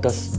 10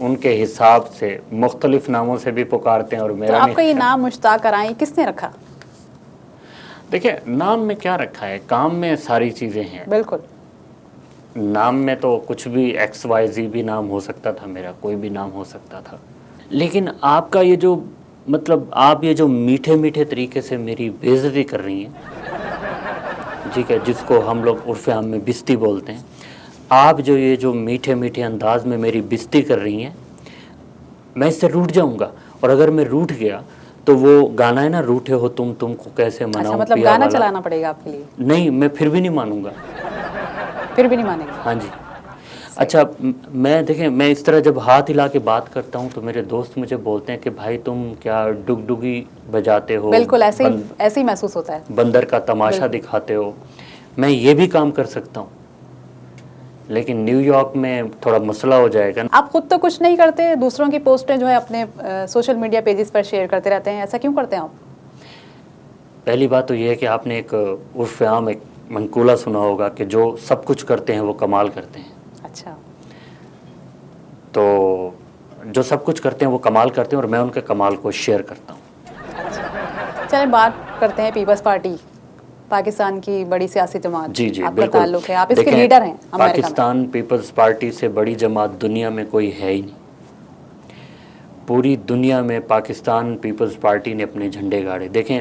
ان کے حساب سے مختلف ناموں سے بھی پکارتے ہیں اور تو میرا آپ نہیں کا یہ خیال۔ نام مشتاق کرائیں کس نے رکھا؟ دیکھیں نام میں کیا رکھا ہے، کام میں ساری چیزیں ہیں۔ بالکل، نام میں تو کچھ بھی ایکس وائی زی بھی نام ہو سکتا تھا، میرا کوئی بھی نام ہو سکتا تھا، لیکن آپ کا یہ جو مطلب آپ یہ جو میٹھے میٹھے طریقے سے میری بے عزتی کر رہی ہیں، ٹھیک ہے، جس کو ہم لوگ عرف عام میں بستی بولتے ہیں، آپ جو یہ جو میٹھے میٹھے انداز میں میری بستی کر رہی ہیں، میں اس سے روٹھ جاؤں گا، اور اگر میں روٹھ گیا تو وہ گانا ہے نا، روٹھے ہو تم کو کیسے اچھا مناؤں مطلب پیا گانا والا، چلانا پڑے گا آپ کے لیے، نہیں میں پھر بھی نہیں مانوں گا۔ پھر بھی نہیں مانیں گے؟ ہاں جی۔ اچھا میں دیکھیں میں اس طرح جب ہاتھ ہلا کے بات کرتا ہوں تو میرے دوست مجھے بولتے ہیں کہ بھائی تم کیا ڈگ ڈگی بجاتے ہو، بالکل ایسے ہی محسوس ہوتا ہے۔ بندر کا تماشا بالکل۔ دکھاتے ہو۔ میں یہ بھی کام کر سکتا ہوں، لیکن نیو یارک میں تھوڑا مسئلہ ہو جائے گا۔ آپ خود تو کچھ نہیں کرتے، دوسروں کی پوسٹیں جو ہے اپنے سوشل میڈیا پیجز پر شیئر کرتے رہتے ہیں، ایسا کیوں کرتے ہیں آپ؟ پہلی بات تو یہ ہے کہ آپ نے ایک عرف عام ایک منقولہ سنا ہوگا کہ جو سب کچھ کرتے ہیں وہ کمال کرتے ہیں۔ اچھا، تو جو سب کچھ کرتے ہیں وہ کمال کرتے ہیں، اور میں ان کے کمال کو شیئر کرتا ہوں۔ چلیں بات کرتے ہیں پیپلز پارٹی، پاکستان کی بڑی سیاسی جماعت، جی جی آپ کا بالکل۔ تعلق ہے، آپ اس کے دیکھیں، لیڈر ہیں امریکہ میں۔ پاکستان پیپلز پارٹی سے بڑی جماعت دنیا میں کوئی ہے ہی نہیں۔ پوری دنیا میں پاکستان پیپلز پارٹی نے اپنے جھنڈے گاڑے۔ دیکھیں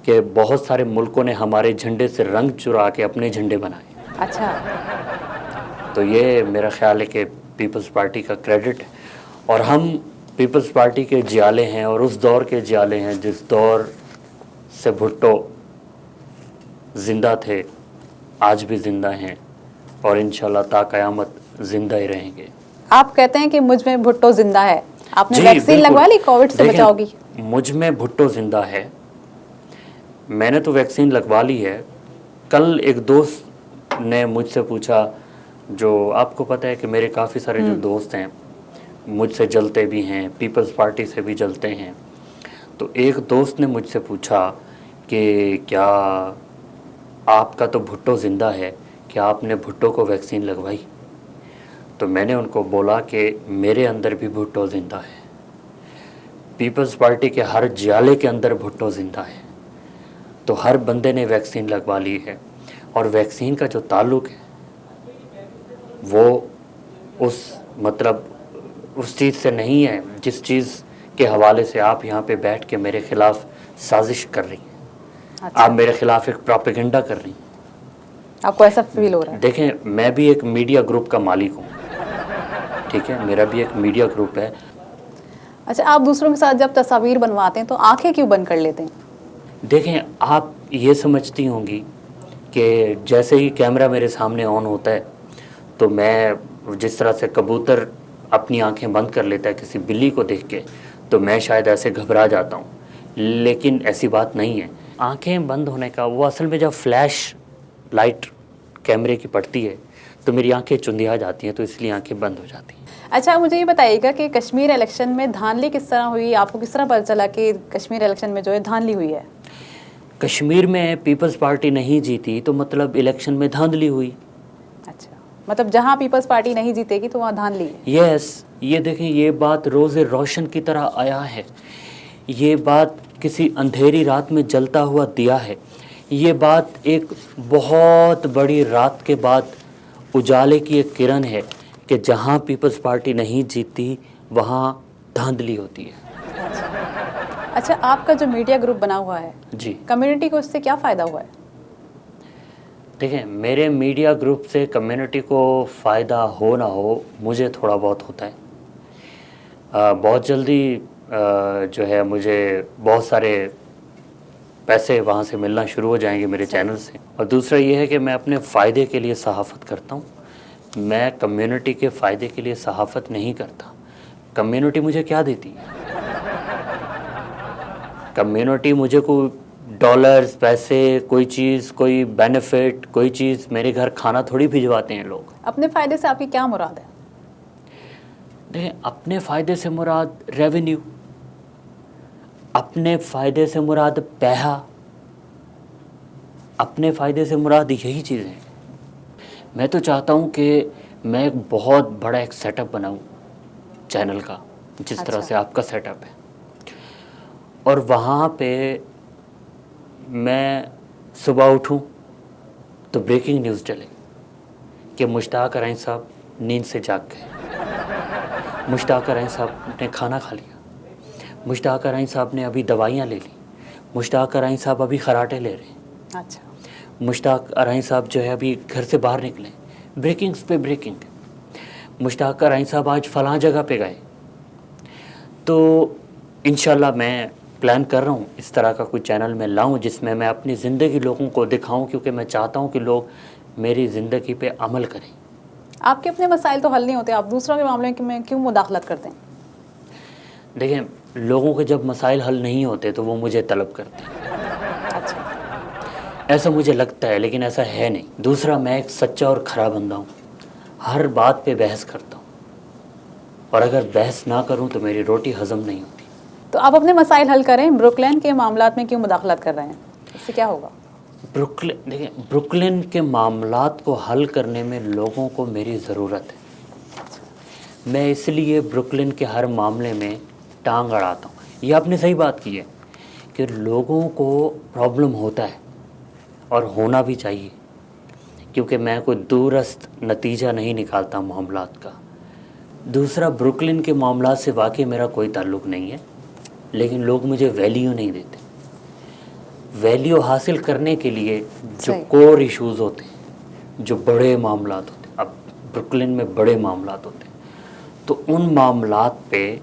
کہ بہت سارے ملکوں نے ہمارے جھنڈے سے رنگ چرا کے اپنے جھنڈے بنائے، اچھا، تو یہ میرا خیال ہے کہ پیپلز پارٹی کا کریڈٹ ہے، اور ہم پیپلز پارٹی کے جیالے ہیں، اور اس دور کے جیالے ہیں جس دور سے بھٹو زندہ تھے، آج بھی زندہ ہیں، اور انشاءاللہ تا قیامت زندہ ہی رہیں گے۔ آپ کہتے ہیں کہ مجھ میں بھٹو زندہ ہے، آپ نے جی ویکسین بالکل۔ لگوا لی کووڈ سے دیکھیں، بچاؤ کی؟ مجھ میں بھٹو زندہ ہے، میں نے تو ویکسین لگوا لی ہے۔ کل ایک دوست نے مجھ سے پوچھا، جو آپ کو پتہ ہے کہ میرے کافی سارے جو دوست ہیں مجھ سے جلتے بھی ہیں، پیپلز پارٹی سے بھی جلتے ہیں، تو ایک دوست نے مجھ سے پوچھا کہ کیا آپ کا تو بھٹو زندہ ہے، کیا آپ نے بھٹو کو ویکسین لگوائی؟ تو میں نے ان کو بولا کہ میرے اندر بھی بھٹو زندہ ہے، پیپلز پارٹی کے ہر جیالے کے اندر بھٹو زندہ ہے، تو ہر بندے نے ویکسین لگوا لی ہے، اور ویکسین کا جو تعلق ہے وہ اس چیز سے نہیں ہے جس چیز کے حوالے سے آپ یہاں پہ بیٹھ کے میرے خلاف سازش کر رہی ہیں، اچھا، آپ میرے خلاف ایک پروپیگنڈا کر رہی ہیں۔ آپ کو ایسا فیل ہو رہا ہے؟ دیکھیں میں بھی ایک میڈیا گروپ کا مالک ہوں، ٹھیک ہے، میرا بھی ایک میڈیا گروپ ہے۔ اچھا، آپ دوسروں کے ساتھ جب تصاویر بنواتے ہیں تو آنکھیں کیوں بند کر لیتے ہیں؟ دیکھیں آپ یہ سمجھتی ہوں گی کہ جیسے ہی کیمرہ میرے سامنے آن ہوتا ہے تو میں جس طرح سے کبوتر اپنی آنکھیں بند کر لیتا ہے کسی بلی کو دیکھ کے، تو میں شاید ایسے گھبرا جاتا ہوں، لیکن ایسی بات نہیں ہے۔ آنکھیں بند ہونے کا وہ اصل میں جب فلیش لائٹ کیمرے کی پڑتی ہے تو میری آنکھیں چندیا جاتی ہیں، تو اس لیے آنکھیں بند ہو جاتی ہیں۔ اچھا مجھے یہ بتائیے گا کہ کشمیر الیکشن میں دھاندلی کس طرح ہوئی، آپ کو کس طرح پتہ چلا کہ کشمیر الیکشن میں جو ہے دھاندلی ہوئی ہے؟ کشمیر میں پیپلز پارٹی نہیں جیتی تو مطلب الیکشن میں دھاندلی ہوئی۔ اچھا، مطلب جہاں پیپلز پارٹی نہیں جیتے گی تو وہاں دھاندلی ہے؟ یس، یہ دیکھیں یہ بات روز روشن کی طرح آیا ہے، یہ بات کسی اندھیری رات میں جلتا ہوا دیا ہے، یہ بات ایک بہت بڑی رات کے بعد اجالے کی ایک کرن ہے کہ جہاں پیپلز پارٹی نہیں جیتی وہاں دھاندلی ہوتی ہے۔ اچھا، آپ کا جو میڈیا گروپ بنا ہوا ہے، جی کمیونٹی کو اس سے کیا فائدہ ہوا ہے؟ دیکھیں میرے میڈیا گروپ سے کمیونٹی کو فائدہ ہو نہ ہو، مجھے تھوڑا بہت ہوتا ہے۔ بہت جلدی جو ہے مجھے بہت سارے پیسے وہاں سے ملنا شروع ہو جائیں گے میرے چینل سے، اور دوسرا یہ ہے کہ میں اپنے فائدے کے لیے صحافت کرتا ہوں، میں کمیونٹی کے فائدے کے لیے صحافت نہیں کرتا۔ کمیونٹی مجھے کیا دیتی ہے؟ کمیونٹی مجھے کوئی ڈالرز، پیسے، کوئی چیز، کوئی بینیفٹ، کوئی چیز میرے گھر کھانا تھوڑی بھجواتے ہیں لوگ۔ اپنے فائدے سے آپ کی کیا مراد ہے؟ دیکھیں اپنے فائدے سے مراد ریونیو، اپنے فائدے سے مراد پیسہ، اپنے فائدے سے مراد یہی چیزیں ہیں۔ میں تو چاہتا ہوں کہ میں ایک بہت بڑا ایک سیٹ اپ بناؤں چینل کا جس طرح سے آپ کا سیٹ اپ ہے، اور وہاں پہ میں صبح اٹھوں تو بریکنگ نیوز چلے کہ مشتاق ارائیں صاحب نیند سے جاگ گئے، مشتاق ارائیں صاحب نے کھانا کھا لیا، مشتاق ارائیں صاحب نے ابھی دوائیاں لے لی، مشتاق ارائیں صاحب ابھی خراٹے لے رہے ہیں، اچھا، مشتاق ارائیں صاحب جو ہے ابھی گھر سے باہر نکلے، بریکنگز پہ بریکنگ، مشتاق ارائیں صاحب آج فلاں جگہ پہ گئے۔ تو انشاءاللہ میں پلان کر رہا ہوں اس طرح کا کوئی چینل میں لاؤں جس میں میں اپنی زندگی لوگوں کو دکھاؤں، کیونکہ میں چاہتا ہوں کہ لوگ میری زندگی پہ عمل کریں۔ آپ کے اپنے مسائل تو حل نہیں ہوتے، آپ دوسروں کے معاملے میں کیوں مداخلت کرتے ہیں؟ دیکھیں، لوگوں کے جب مسائل حل نہیں ہوتے تو وہ مجھے طلب کرتے ہیں، اچھا، ایسا مجھے لگتا ہے، لیکن ایسا ہے نہیں۔ دوسرا، میں ایک سچا اور کھرا بندہ ہوں، ہر بات پہ بحث کرتا ہوں، اور اگر بحث نہ کروں تو میری روٹی ہضم نہیں ہوتی۔ تو آپ اپنے مسائل حل کریں، بروکلین کے معاملات میں کیوں مداخلت کر رہے ہیں؟ اس سے کیا ہوگا؟ دیکھیں، بروکلن کے معاملات کو حل کرنے میں لوگوں کو میری ضرورت ہے۔ میں اس لیے بروکلن کے ہر معاملے میں ٹانگ اڑاتا ہوں۔ یہ آپ نے صحیح بات کی ہے کہ لوگوں کو پرابلم ہوتا ہے اور ہونا بھی چاہیے، کیونکہ میں کوئی دورست نتیجہ نہیں نکالتا معاملات کا۔ دوسرا، بروکلن کے معاملات سے واقعی میرا کوئی تعلق نہیں ہے، لیکن لوگ مجھے ویلیو نہیں دیتے۔ ویلیو حاصل کرنے کے لیے جو کور ایشوز ہوتے ہیں، جو بڑے معاملات ہوتے ہیں، اب بروکلن میں بڑے معاملات ہوتے ہیں، تو ان معاملات پہ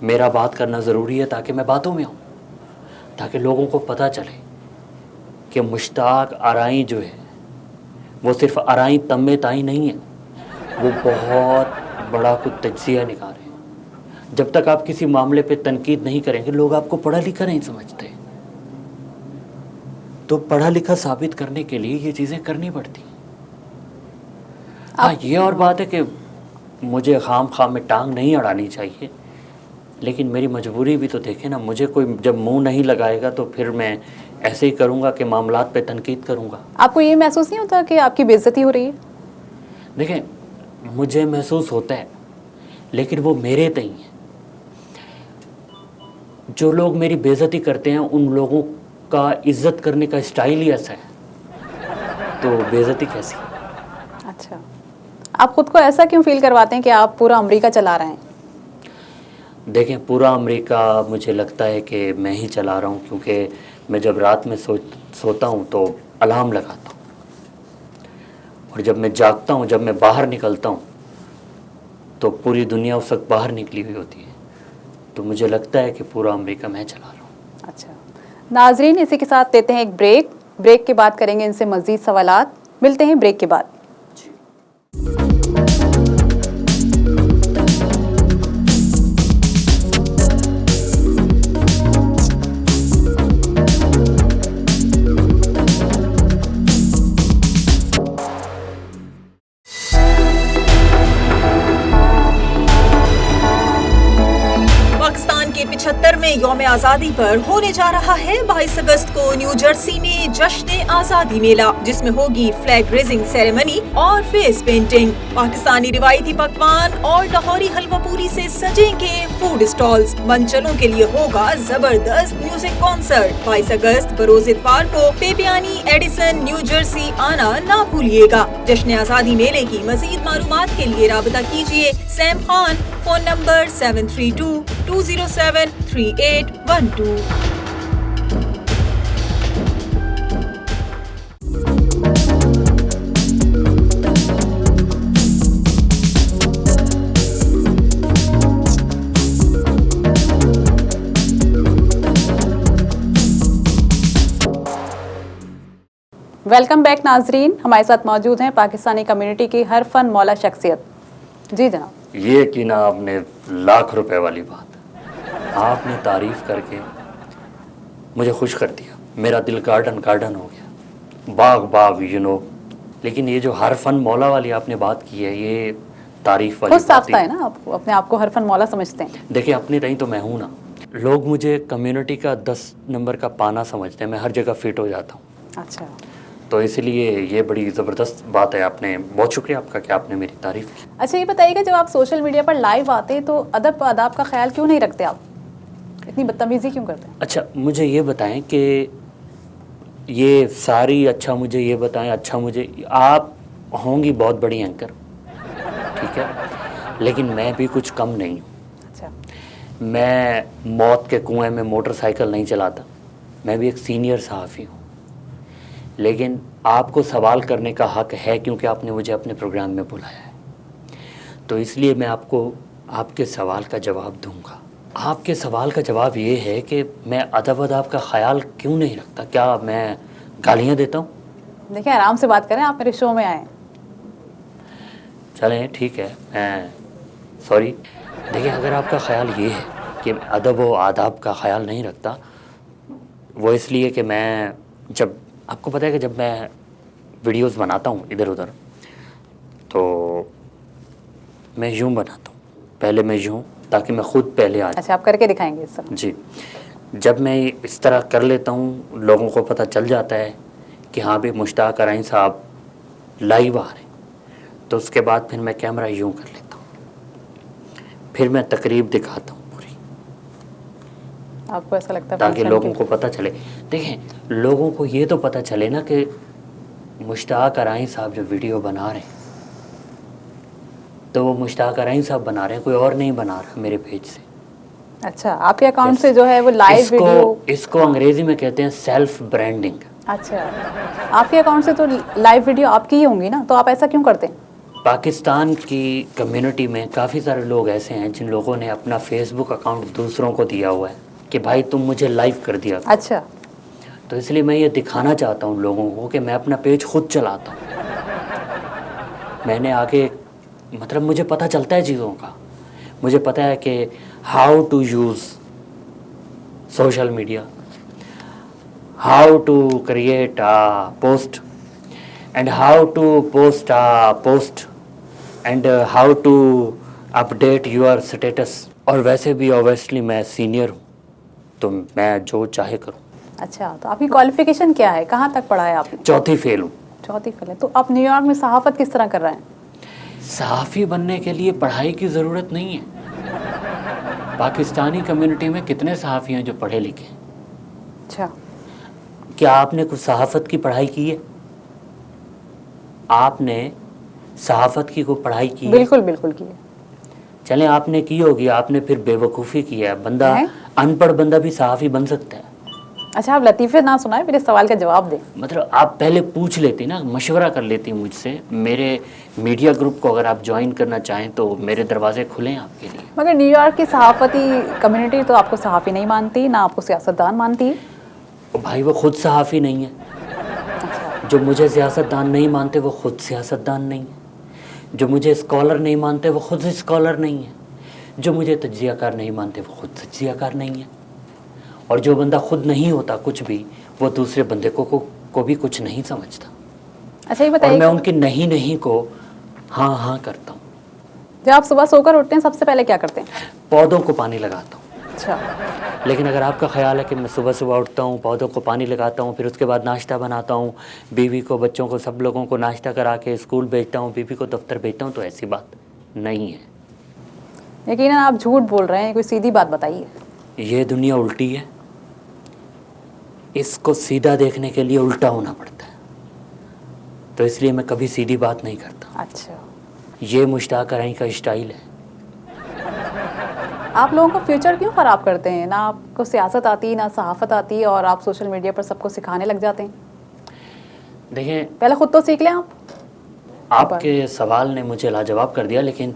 میرا بات کرنا ضروری ہے تاکہ میں باتوں میں آؤں، تاکہ لوگوں کو پتہ چلے کہ مشتاق ارائیں جو ہے وہ صرف ارائیں تمے تائیں نہیں ہے، وہ بہت بڑا کچھ تجزیہ نکال رہے ہیں۔ جب تک آپ کسی معاملے پہ تنقید نہیں کریں گے، لوگ آپ کو پڑھا لکھا نہیں سمجھتے، تو پڑھا لکھا ثابت کرنے کے لیے یہ چیزیں کرنی پڑتی ہیں۔ ہاں، یہ اور بات ہے کہ مجھے خام خام میں ٹانگ نہیں اڑانی چاہیے، لیکن میری مجبوری بھی تو دیکھیں نا، مجھے کوئی جب منہ نہیں لگائے گا تو پھر میں ایسے ہی کروں گا کہ معاملات پہ تنقید کروں گا۔ آپ کو یہ محسوس نہیں ہوتا کہ آپ کی بے عزتی ہو رہی ہے؟ دیکھیں، مجھے محسوس ہوتا ہے، لیکن وہ میرے تئیں ہے۔ جو لوگ میری بے عزتی کرتے ہیں ان لوگوں کا عزت کرنے کا اسٹائل ہی ایسا ہے، تو بے عزتی کیسی؟ اچھا، آپ خود کو ایسا کیوں فیل کرواتے ہیں کہ آپ پورا امریکہ چلا رہے ہیں؟ دیکھیں، پورا امریکہ مجھے لگتا ہے کہ میں ہی چلا رہا ہوں، کیونکہ میں جب رات میں سوتا ہوں تو الارم لگاتا ہوں، اور جب میں جاگتا ہوں، جب میں باہر نکلتا ہوں تو پوری دنیا اس وقت باہر نکلی ہوئی ہوتی ہے، تو مجھے لگتا ہے کہ پورا امریکہ میں چلا رہا ہوں۔ اچھا ناظرین، اسی کے ساتھ لیتے ہیں ایک بریک کے بعد کریں گے ان سے مزید سوالات۔ ملتے ہیں بریک کے بعد۔ یوم آزادی پر ہونے جا رہا ہے 22 اگست کو نیو جرسی میں جشن آزادی میلہ، جس میں ہوگی فلیگ ریزنگ سیریمنی اور فیس پینٹنگ۔ پاکستانی روایتی پکوان اور لاہوری حلوہ پوری سے سجیں گے فوڈ سٹالز۔ منچلوں کے لیے ہوگا زبردست میوزک کانسرٹ۔ 22 اگست بروز اتوار کو پیپیانی ایڈیسن نیو جرسی آنا نہ بھولیے گا۔ جشن آزادی میلے کی مزید معلومات کے لیے رابطہ کیجیے same Khan, phone number 7322073812۔ Welcome back ناظرین، ہمارے ساتھ موجود ہیں پاکستانی کمیونٹی کی ہر فن مولا شخصیت۔ جی جناب، یہ کی نا آپ نے لاکھ روپے والی بات آپ نے تعریف کر کے مجھے خوش کر دیا، میرا دل گارڈن ہو گیا، باغ لیکن یہ جو ہر فن مولا والی آپ نے بات کی ہے، یہ تعریف والی خود ساختہ ہے نا، آپ اپنے آپ کو ہر فن مولا سمجھتے ہیں۔ دیکھیں، اپنے تئیں تو میں ہوں نا، لوگ مجھے کمیونٹی کا 10 نمبر کا پانا سمجھتے ہیں، میں ہر جگہ فٹ ہو جاتا ہوں۔ اچھا، تو اس لیے یہ بڑی زبردست بات ہے. آپ نے بہت شکریہ آپ کا کہ آپ نے میری تعریف کی. اچھا یہ بتائیے گا جب آپ سوشل میڈیا پر لائیو آتے ہیں تو ادب آداب کا خیال کیوں نہیں رکھتے آپ؟ اتنی بدتمیزی کیوں کرتے ہیں؟ اچھا مجھے یہ بتائیں کہ یہ ساری مجھے یہ بتائیں آپ ہوں گی بہت بڑی اینکر, ٹھیک ہے, لیکن میں بھی کچھ کم نہیں ہوں. اچھا میں موت کے کنویں میں موٹر سائیکل نہیں چلاتا, میں بھی ایک سینئر صحافی ہوں. لیکن آپ کو سوال کرنے کا حق ہے کیونکہ آپ نے مجھے اپنے پروگرام میں بلایا ہے, تو اس لیے میں آپ کو آپ کے سوال کا جواب دوں گا. آپ کے سوال کا جواب یہ ہے کہ میں ادب کا خیال کیوں نہیں رکھتا. کیا میں گالیاں دیتا ہوں؟ دیکھیں آرام سے بات کریں, آپ میرے شو میں آئیں. چلیں ٹھیک ہے, میں سوری. دیکھیں اگر آپ کا خیال یہ ہے کہ ادب و آداب کا خیال نہیں رکھتا, وہ اس لیے کہ میں جب آپ کو پتہ ہے کہ جب میں ویڈیوز بناتا ہوں ادھر ادھر تو میں یوں بناتا ہوں, پہلے میں یوں تاکہ میں خود پہلے آ جاؤں. اچھا آپ کر کے دکھائیں گے اس طرح؟ جی, جب میں اس طرح کر لیتا ہوں لوگوں کو پتہ چل جاتا ہے کہ ہاں بھی مشتاق ارائیں صاحب لائیو آ رہے ہیں, تو اس کے بعد پھر میں کیمرہ یوں کر لیتا ہوں, پھر میں تقریب دکھاتا ہوں پوری, آپ کو ایسا لگتا ہے تاکہ لوگوں کو پتہ چلے. دیکھیں لوگوں کو یہ تو پتہ چلے نا کہ مشتاق ارائیں صاحب جو ویڈیو بنا رہے ہیں تو وہ مشتاق ارائیں صاحب بنا رہے ہیں, کوئی اور نہیں بنا رہا میرے پیج سے. اچھا آپ کے اکاؤنٹ سے جو ہے وہ لائیو ویڈیو, اس کو انگریزی میں کہتے ہیں سیلف برانڈنگ. اچھا آپ کے اکاؤنٹ سے تو لائیو ویڈیو آپ کی ہی ہوں گی نا, تو آپ ایسا کیوں کرتے ہیں؟ پاکستان کی کمیونٹی میں کافی سارے لوگ ایسے ہیں جن لوگوں نے اپنا فیس بک اکاؤنٹ دوسروں کو دیا ہوا ہے کہ بھائی تم مجھے لائیو کر دیا. اچھا تو اس لیے میں یہ دکھانا چاہتا ہوں لوگوں کو کہ میں اپنا پیج خود چلاتا ہوں. میں نے آگے مطلب مجھے پتہ چلتا ہے چیزوں کا, مجھے پتہ ہے کہ how to use social media, how to create post and how to post post and how to update your status. اور ویسے بھی اوبیسلی میں سینئر ہوں تو میں جو چاہے کروں. اچھا تو آپ کی کوالیفیکیشن کیا ہے, کہاں تک پڑھا ہے آپ نے؟ 4تھی فیل ہوں. 4تھی فیل ہے, تو آپ نیو یارک میں صحافت کس طرح کر رہے ہیں؟ صحافی بننے کے لیے پڑھائی کی ضرورت نہیں ہے. پاکستانی کمیونٹی میں کتنے صحافی ہیں جو پڑھے لکھے ہیں. اچھا کیا آپ نے کچھ صحافت کی پڑھائی کی ہے؟ آپ نے صحافت کی کوئی پڑھائی کی ہے؟ بالکل بالکل کی ہے. چلیں آپ نے کی ہوگی, آپ نے پھر بے وقوفی کی ہے. بندہ ان پڑھ بندہ بھی صحافی بن سکتا ہے. اچھا آپ لطیفے نہ سنائیں, میرے سوال کا جواب دیں. مطلب آپ پہلے پوچھ لیتی نا, مشورہ کر لیتی مجھ سے. میرے میڈیا گروپ کو اگر آپ جوائن کرنا چاہیں تو میرے دروازے کھلے ہیں آپ کے لیے. مگر نیو یارک کی صحافتی کمیونٹی تو آپ کو صحافی نہیں مانتی, نہ آپ کو سیاستدان مانتی. بھائی وہ خود صحافی نہیں ہے. جو مجھے سیاستدان نہیں مانتے وہ خود سیاستدان نہیں ہے. جو مجھے اسکالر نہیں مانتے وہ خود اسکالر نہیں ہے. جو مجھے تجزیہ کار نہیں مانتے وہ خود تجزیہ کار نہیں ہے. اور جو بندہ خود نہیں ہوتا کچھ بھی, وہ دوسرے بندے کو بھی کچھ نہیں سمجھتا. اچھا یہ اور بتائیے, میں ان کی نہیں کو ہاں ہاں کرتا ہوں. جب آپ صبح سو کر اٹھتے ہیں سب سے پہلے کیا کرتے ہیں؟ پودوں کو پانی لگاتا ہوں. اچھا لیکن اگر آپ کا خیال ہے کہ میں صبح اٹھتا ہوں, پودوں کو پانی لگاتا ہوں, پھر اس کے بعد ناشتہ بناتا ہوں, بیوی کو, بچوں کو, سب لوگوں کو ناشتہ کرا کے اسکول بھیجتا ہوں, بیوی کو دفتر بھیجتا ہوں, تو ایسی بات نہیں ہے. یقیناً آپ جھوٹ بول رہے ہیں, کوئی سیدھی بات بتائیے. یہ دنیا الٹی ہے, اس کو سیدھا دیکھنے کے لیے الٹا ہونا پڑتا ہے, تو اس لیے میں کبھی سیدھی بات نہیں کرتا. اچھا یہ مشتاق ارائیں کا اسٹائل ہے. آپ لوگوں کو فیوچر کیوں خراب کرتے ہیں؟ نہ آپ کو سیاست آتی, نہ صحافت آتی, اور آپ سوشل میڈیا پر سب کو سکھانے لگ جاتے ہیں. دیکھیں پہلے خود تو سیکھ لیں آپ کے سوال نے مجھے لاجواب کر دیا. لیکن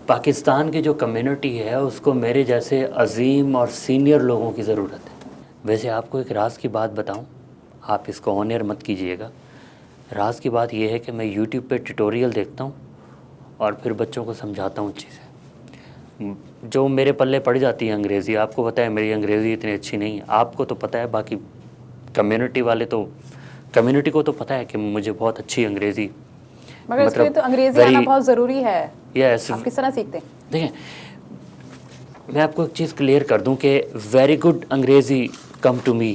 پاکستان کی جو کمیونٹی ہے اس کو میرے جیسے عظیم اور سینئر لوگوں کی ضرورت ہے. ویسے آپ کو ایک راز کی بات بتاؤں, آپ اس کو آن ایئر مت کیجیے گا. راز کی بات یہ ہے کہ میں یوٹیوب پہ ٹیٹوریل دیکھتا ہوں اور پھر بچوں کو سمجھاتا ہوں چیزیں جو میرے پلے پڑ جاتی ہے انگریزی. آپ کو پتہ ہے میری انگریزی اتنی اچھی نہیں ہے, آپ کو تو پتہ ہے, باقی کمیونٹی کو تو پتہ ہے کہ مجھے بہت اچھی انگریزی, مگر اس کے لیے تو انگریزی آنا بہت ضروری ہے. آپ کس طرح سیکھتے ہیں؟ دیکھیں میں آپ کو ایک چیز کلیئر کر دوں کہ ویری گڈ انگریزی کم ٹو می,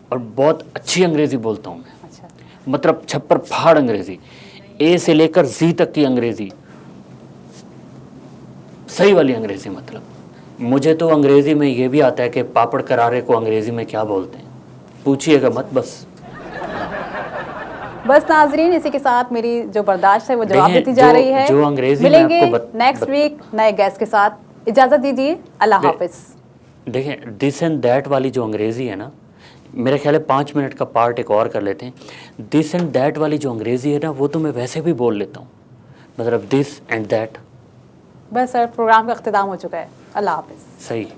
اور بہت اچھی انگریزی بولتا ہوں میں. مطلب چھپر پھاڑ انگریزی, اے سے لے کر زی تک کی انگریزی, صحیح والی انگریزی. مطلب مجھے تو انگریزی میں یہ بھی آتا ہے کہ پاپڑ کرارے کو انگریزی میں کیا بولتے ہیں, پوچھیے گا مت. بس ناظرین, اسی کے ساتھ میری جو برداشت ہے وہ جواب دیتی جا رہی ہے. جو انگریزی ملیں گے نیکسٹ ویک نئے گیسٹ کے ساتھ. اجازت دیجیے, اللہ حافظ. دیکھیں دس اینڈ دیٹ والی جو انگریزی ہے نا, میرے خیال ہے 5 منٹ کا پارٹ ایک اور کر لیتے ہیں. دس اینڈ دیٹ والی جو انگریزی ہے نا, وہ تو میں ویسے بھی بول لیتا ہوں, مطلب دس اینڈ دیٹ. بس سر, پروگرام کا اختتام ہو چکا ہے. اللہ حافظ. صحیح.